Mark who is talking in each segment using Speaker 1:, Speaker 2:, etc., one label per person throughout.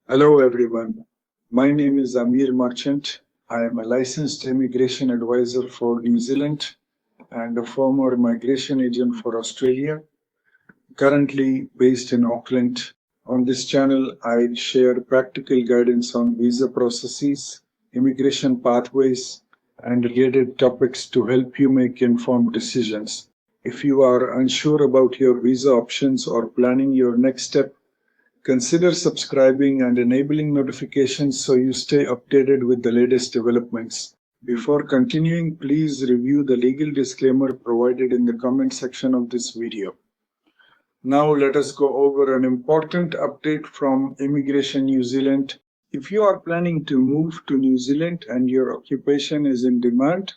Speaker 1: Hello everyone. My name is Amir Merchant. I am a licensed immigration advisor for New Zealand and a former migration agent for Australia, currently based in Auckland. On this channel, I share practical guidance on visa processes, immigration pathways, and related topics to help you make informed decisions. If you are unsure about your visa options or planning your next step, consider subscribing and enabling notifications so you stay updated with the latest developments. Before continuing, please review the legal disclaimer provided in the comment section of this video. Now let us go over an important update from Immigration New Zealand. If you are planning to move to New Zealand and your occupation is in demand,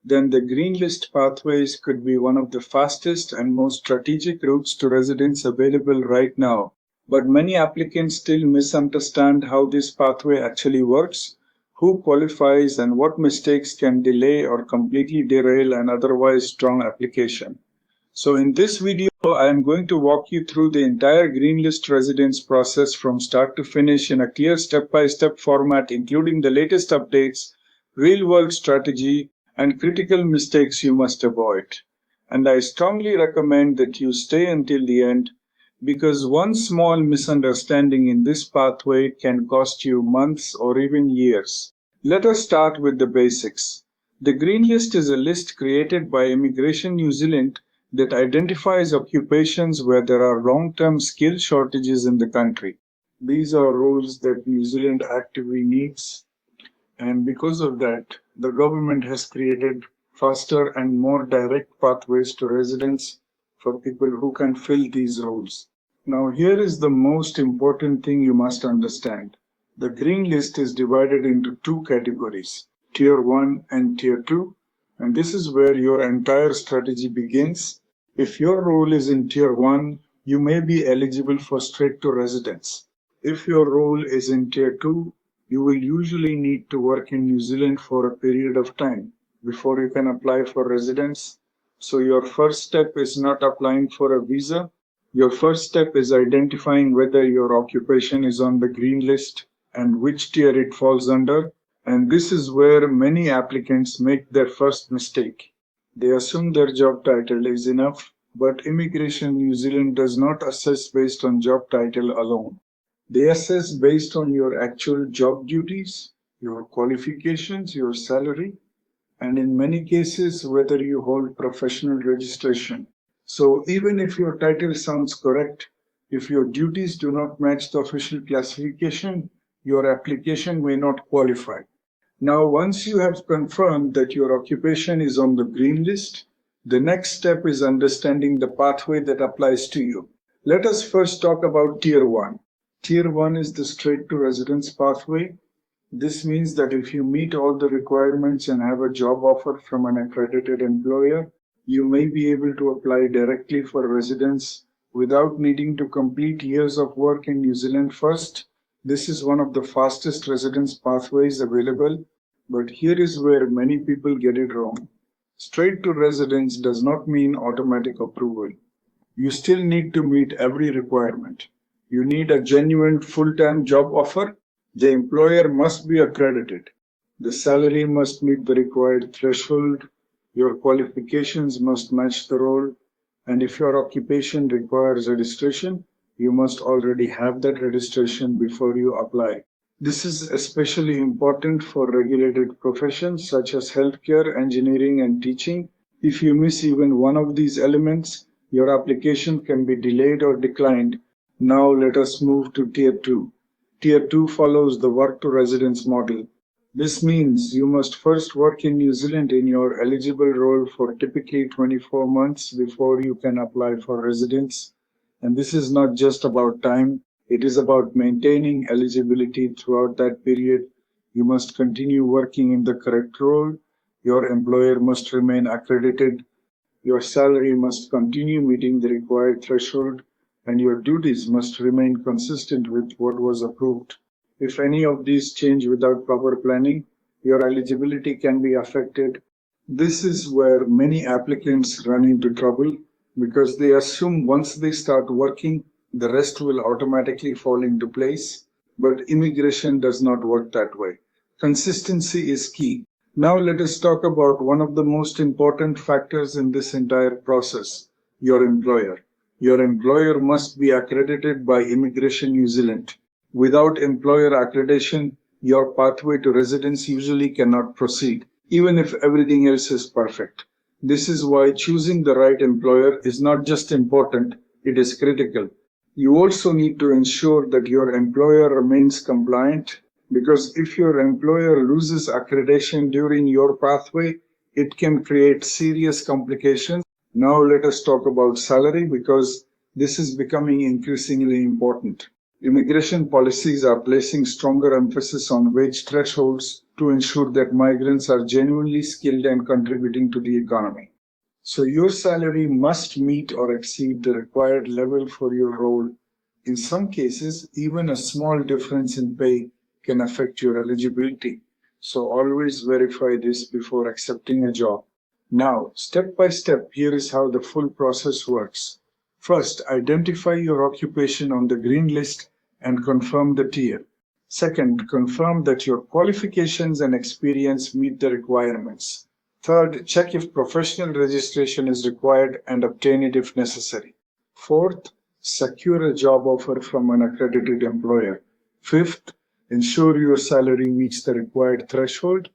Speaker 1: then the green list pathways could be one of the fastest and most strategic routes to residence available right now. But many applicants still misunderstand how this pathway actually works, who qualifies, and what mistakes can delay or completely derail an otherwise strong application. So in this video, I am going to walk you through the entire green list residence process from start to finish in a clear step-by-step format, including the latest updates, real-world strategy, and critical mistakes you must avoid. And I strongly recommend that you stay until the end, because one small misunderstanding in this pathway can cost you months or even years. Let us start with the basics. The Green List is a list created by Immigration New Zealand that identifies occupations where there are long-term skill shortages in the country. These are roles that New Zealand actively needs, and because of that, the government has created faster and more direct pathways to residence for people who can fill these roles. Now, here is the most important thing you must understand. The green list is divided into two categories, Tier 1 and Tier 2, and this is where your entire strategy begins. If your role is in Tier 1, you may be eligible for straight to residence. If your role is in Tier 2, you will usually need to work in New Zealand for a period of time before you can apply for residence. So your first step is not applying for a visa. Your first step is identifying whether your occupation is on the green list and which tier it falls under. And this is where many applicants make their first mistake. They assume their job title is enough, but Immigration New Zealand does not assess based on job title alone. They assess based on your actual job duties, your qualifications, your salary, and in many cases, whether you hold professional registration. So even if your title sounds correct, if your duties do not match the official classification, your application may not qualify. Now, once you have confirmed that your occupation is on the green list, the next step is understanding the pathway that applies to you. Let us first talk about Tier 1. Tier 1 is the straight to residence pathway. This means that if you meet all the requirements and have a job offer from an accredited employer, you may be able to apply directly for residence without needing to complete years of work in New Zealand first. This is one of the fastest residence pathways available, but here is where many people get it wrong. Straight to residence does not mean automatic approval. You still need to meet every requirement. You need a genuine full-time job offer. The employer must be accredited. The salary must meet the required threshold. Your qualifications must match the role. And if your occupation requires registration, you must already have that registration before you apply. This is especially important for regulated professions such as healthcare, engineering, and teaching. If you miss even one of these elements, your application can be delayed or declined. Now let us move to Tier 2. Tier 2 follows the work to residence model. This means you must first work in New Zealand in your eligible role for typically 24 months before you can apply for residence. And this is not just about time, it is about maintaining eligibility throughout that period. You must continue working in the correct role. Your employer must remain accredited. Your salary must continue meeting the required threshold, and your duties must remain consistent with what was approved. If any of these change without proper planning, your eligibility can be affected. This is where many applicants run into trouble because they assume once they start working, the rest will automatically fall into place. But immigration does not work that way. Consistency is key. Now let us talk about one of the most important factors in this entire process, your employer. Your employer must be accredited by Immigration New Zealand. Without employer accreditation, your pathway to residence usually cannot proceed, even if everything else is perfect. This is why choosing the right employer is not just important, it is critical. You also need to ensure that your employer remains compliant, because if your employer loses accreditation during your pathway, it can create serious complications. Now let us talk about salary, because this is becoming increasingly important. Immigration policies are placing stronger emphasis on wage thresholds to ensure that migrants are genuinely skilled and contributing to the economy. So your salary must meet or exceed the required level for your role. In some cases, even a small difference in pay can affect your eligibility. So always verify this before accepting a job. Now, step by step, here is how the full process works. First, identify your occupation on the green list and confirm the tier. Second, confirm that your qualifications and experience meet the requirements. Third, check if professional registration is required and obtain it if necessary. Fourth, secure a job offer from an accredited employer. Fifth, ensure your salary meets the required threshold.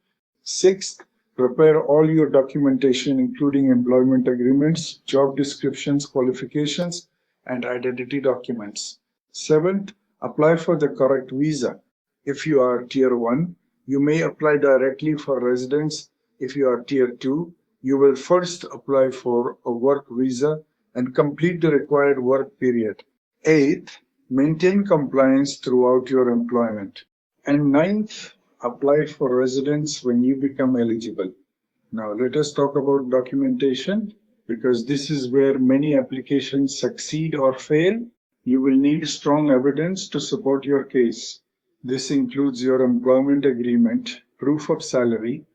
Speaker 1: Sixth, prepare all your documentation, including employment agreements, job descriptions, qualifications, and identity documents. Seventh, apply for the correct visa. If you are Tier 1, you may apply directly for residence. If you are Tier 2, you will first apply for a work visa and complete the required work period. Eighth, maintain compliance throughout your employment. And ninth, apply for residence when you become eligible. Now let us talk about documentation, because this is where many applications succeed or fail. You will need strong evidence to support your case. This includes your employment agreement, proof of salary,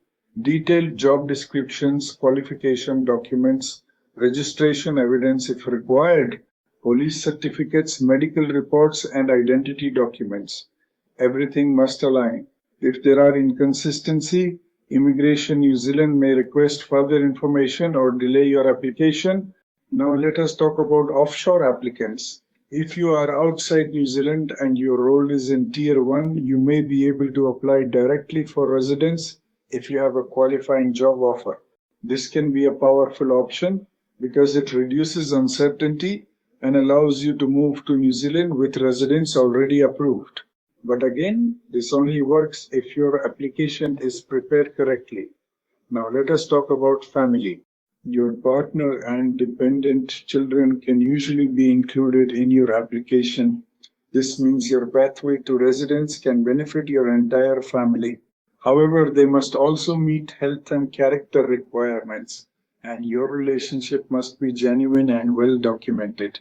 Speaker 1: detailed job descriptions, qualification documents, registration evidence if required, police certificates, medical reports, and identity documents. Everything must align. If there are inconsistencies, Immigration New Zealand may request further information or delay your application. Now let us talk about offshore applicants. If you are outside New Zealand and your role is in Tier 1, you may be able to apply directly for residence if you have a qualifying job offer. This can be a powerful option because it reduces uncertainty and allows you to move to New Zealand with residence already approved. But again, this only works if your application is prepared correctly. Now let us talk about family. Your partner and dependent children can usually be included in your application. This means your pathway to residence can benefit your entire family. However, they must also meet health and character requirements, and your relationship must be genuine and well documented.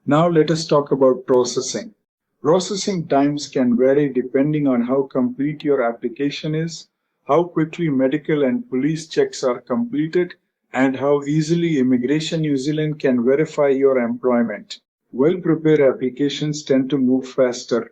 Speaker 1: Now let us talk about processing. Processing times can vary depending on how complete your application is, how quickly medical and police checks are completed, and how easily Immigration New Zealand can verify your employment. Well-prepared applications tend to move faster.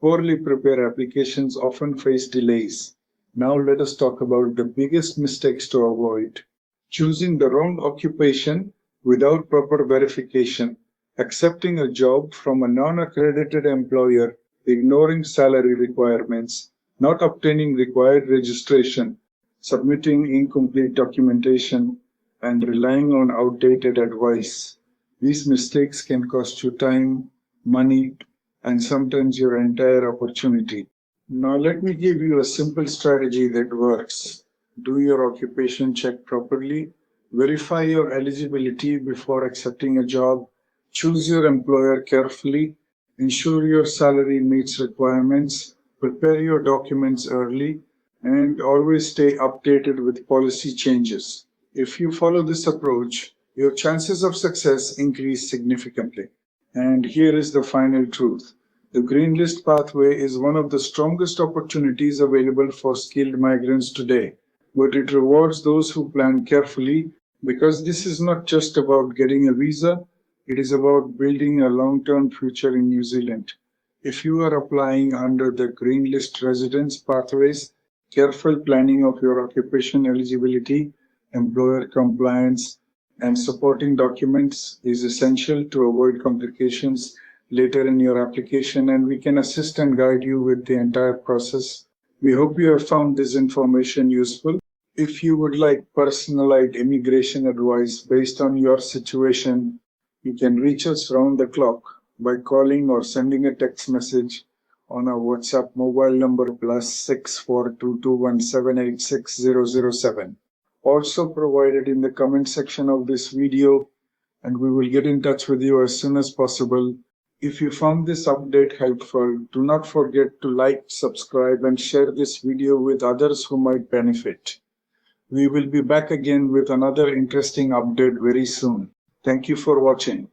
Speaker 1: Poorly prepared applications often face delays. Now let us talk about the biggest mistakes to avoid. Choosing the wrong occupation without proper verification, accepting a job from a non-accredited employer, ignoring salary requirements, not obtaining required registration, submitting incomplete documentation, and relying on outdated advice. These mistakes can cost you time, money, and sometimes your entire opportunity. Now, let me give you a simple strategy that works. Do your occupation check properly, verify your eligibility before accepting a job, choose your employer carefully, ensure your salary meets requirements, prepare your documents early, and always stay updated with policy changes. If you follow this approach, your chances of success increase significantly. And here is the final truth. The Green List pathway is one of the strongest opportunities available for skilled migrants today, but it rewards those who plan carefully, because this is not just about getting a visa, it is about building a long-term future in New Zealand. If you are applying under the green list residence pathways, careful planning of your occupation eligibility, employer compliance, and supporting documents is essential to avoid complications later in your application, and we can assist and guide you with the entire process. We hope you have found this information useful. If you would like personalized immigration advice based on your situation, you can reach us round the clock by calling or sending a text message on our WhatsApp mobile number +642217860007. Also provided in the comment section of this video, and we will get in touch with you as soon as possible. If you found this update helpful, do not forget to like, subscribe, and share this video with others who might benefit. We will be back again with another interesting update very soon. Thank you for watching.